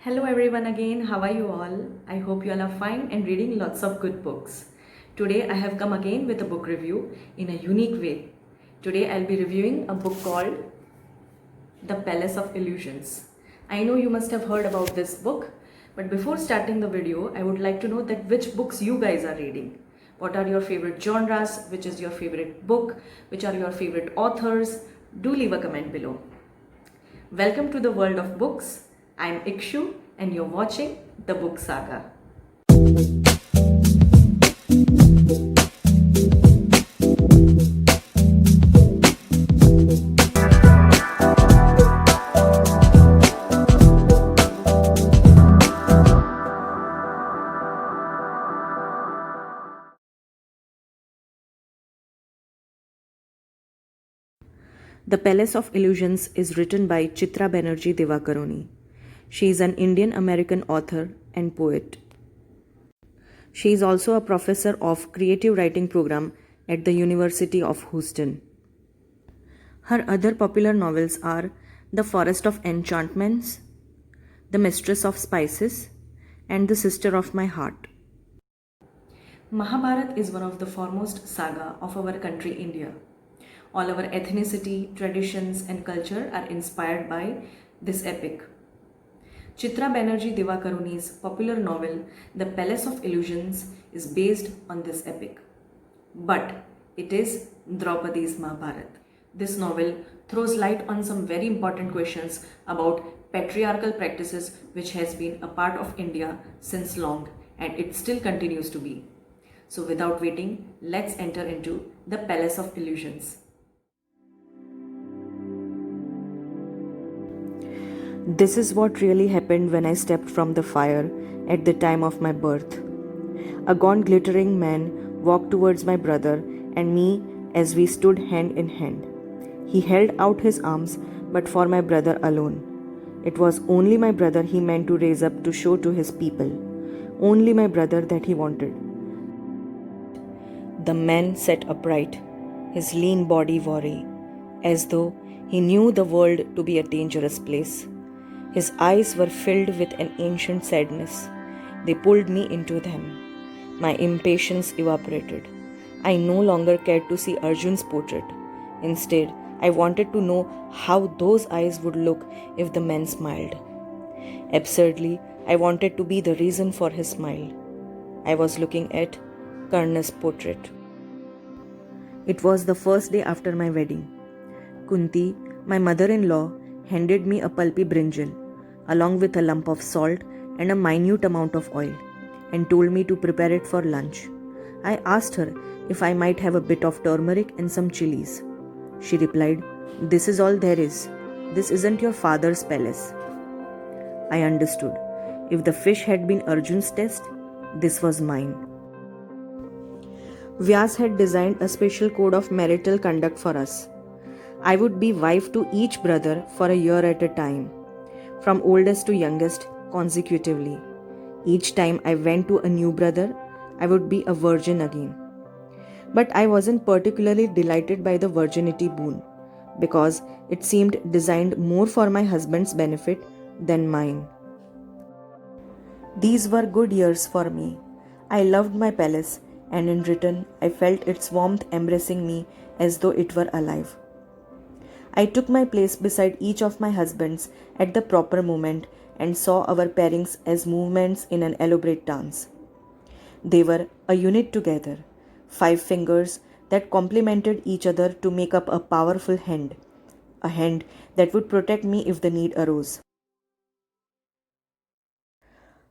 Hello everyone again, how are you all? I hope you all are fine and reading lots of good books. Today I have come again with a book review in a unique way. Today I'll be reviewing a book called The Palace of Illusions. I know you must have heard about this book, but before starting the video, I would like to know that which books you guys are reading. What are your favorite genres? Which is your favorite book? Which are your favorite authors? Do leave a comment below. Welcome to the world of books. I'm Ikshu and you're watching The Book Saga. The Palace of Illusions is written by Chitra Banerjee Divakaruni. She is an Indian-American author and poet. She is also a professor of creative writing program at the University of Houston. Her other popular novels are The Forest of Enchantments, The Mistress of Spices, and The Sister of My Heart. Mahabharata is one of the foremost saga of our country India. All our ethnicity, traditions and culture are inspired by this epic. Chitra Banerjee Divakaruni's popular novel The Palace of Illusions is based on this epic. But it is Draupadi's Mahabharata. This novel throws light on some very important questions about patriarchal practices which has been a part of India since long and it still continues to be. So without waiting, let's enter into The Palace of Illusions. This is what really happened when I stepped from the fire at the time of my birth. A gaunt glittering man walked towards my brother and me as we stood hand in hand. He held out his arms, but for my brother alone. It was only my brother he meant to raise up to show to his people. Only my brother that he wanted. The man sat upright, his lean body wary, as though he knew the world to be a dangerous place. His eyes were filled with an ancient sadness. They pulled me into them. My impatience evaporated. I no longer cared to see Arjun's portrait. Instead, I wanted to know how those eyes would look if the man smiled. Absurdly, I wanted to be the reason for his smile. I was looking at Karna's portrait. It was the first day after my wedding. Kunti, my mother-in-law, handed me a pulpy brinjal, along with a lump of salt and a minute amount of oil, and told me to prepare it for lunch. I asked her if I might have a bit of turmeric and some chilies. She replied, "This is all there is. This isn't your father's palace." I understood. If the fish had been Arjun's test, this was mine. Vyas had designed a special code of marital conduct for us. I would be wife to each brother for a year at a time, from oldest to youngest consecutively. Each time I went to a new brother, I would be a virgin again. But I wasn't particularly delighted by the virginity boon, because it seemed designed more for my husband's benefit than mine. These were good years for me. I loved my palace, and in return, I felt its warmth embracing me as though it were alive. I took my place beside each of my husbands at the proper moment and saw our pairings as movements in an elaborate dance. They were a unit together, 5 fingers that complemented each other to make up a powerful hand, a hand that would protect me if the need arose.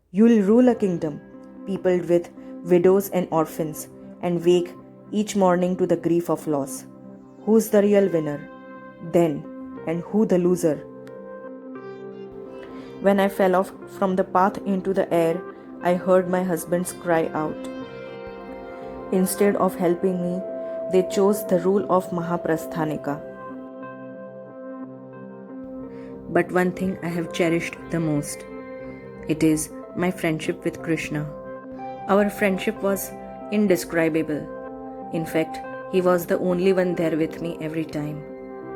You'll rule a kingdom peopled with widows and orphans and wake each morning to the grief of loss. Who's the real winner? Then, and who the loser? When I fell off from the path into the air, I heard my husbands cry out. Instead of helping me, they chose the rule of Mahaprasthanika. But one thing I have cherished the most. It is my friendship with Krishna. Our friendship was indescribable. In fact, he was the only one there with me every time.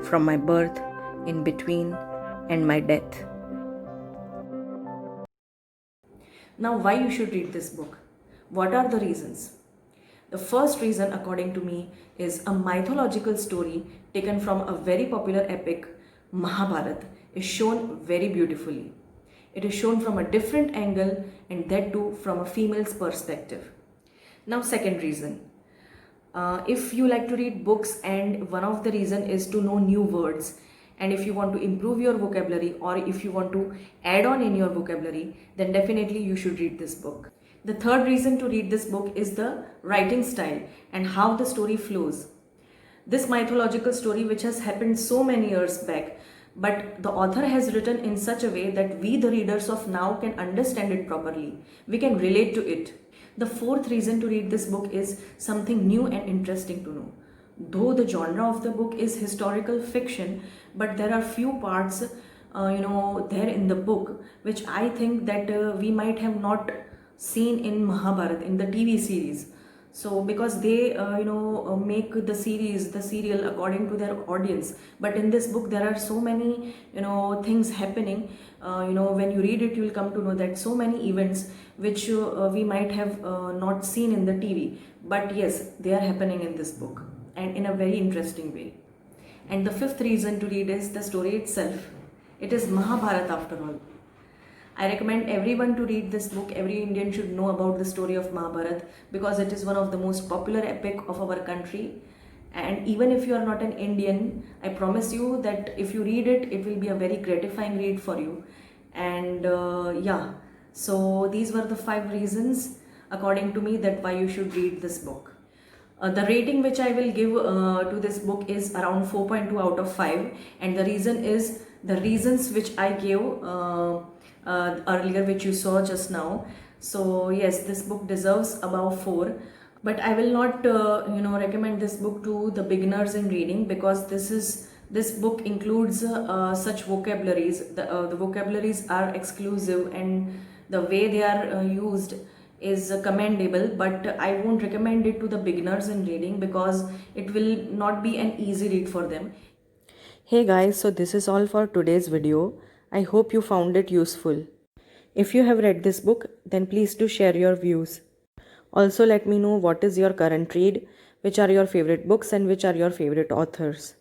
From my birth, in between, and my death. Now, why you should read this book? What are the reasons? The first reason, according to me, is a mythological story taken from a very popular epic, Mahabharata, is shown very beautifully. It is shown from a different angle, and that too from a female's perspective. Now, second reason, if you like to read books and one of the reason is to know new words, and if you want to improve your vocabulary or if you want to add on in your vocabulary, then definitely you should read this book. The third reason to read this book is the writing style and how the story flows. This mythological story, which has happened so many years back, but the author has written in such a way that we, the readers of now, can understand it properly. We can relate to it. The fourth reason to read this book is something new and interesting to know. Though the genre of the book is historical fiction, but there are few parts, there in the book, which I think that we might have not seen in Mahabharata, in the TV series. So because they make the serial according to their audience, but in this book there are so many things happening. When you read it, you will come to know that so many events which we might have not seen in the TV, but yes, they are happening in this book, and in a very interesting way. And the fifth reason to read is the story itself. It is Mahabharata after all. I recommend everyone to read this book. Every Indian should know about the story of Mahabharata because it is one of the most popular epic of our country. And even if you are not an Indian, I promise you that if you read it, it will be a very gratifying read for you. And so these were the 5 reasons, according to me, that why you should read this book. The rating which I will give to this book is around 4.2 out of 5, and the reason is the reasons which I gave earlier, which you saw just now. So yes, this book deserves above 4, but I will not recommend this book to the beginners in reading, because this book includes such vocabularies. The vocabularies are exclusive, and the way they are used is commendable, but I won't recommend it to the beginners in reading because it will not be an easy read for them. Hey guys, so this is all for today's video. I hope you found it useful. If you have read this book, then please do share your views. Also let me know what is your current read, which are your favorite books and which are your favorite authors.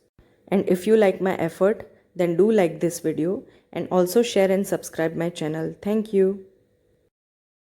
And if you like my effort, then do like this video and also share and subscribe my channel. Thank you.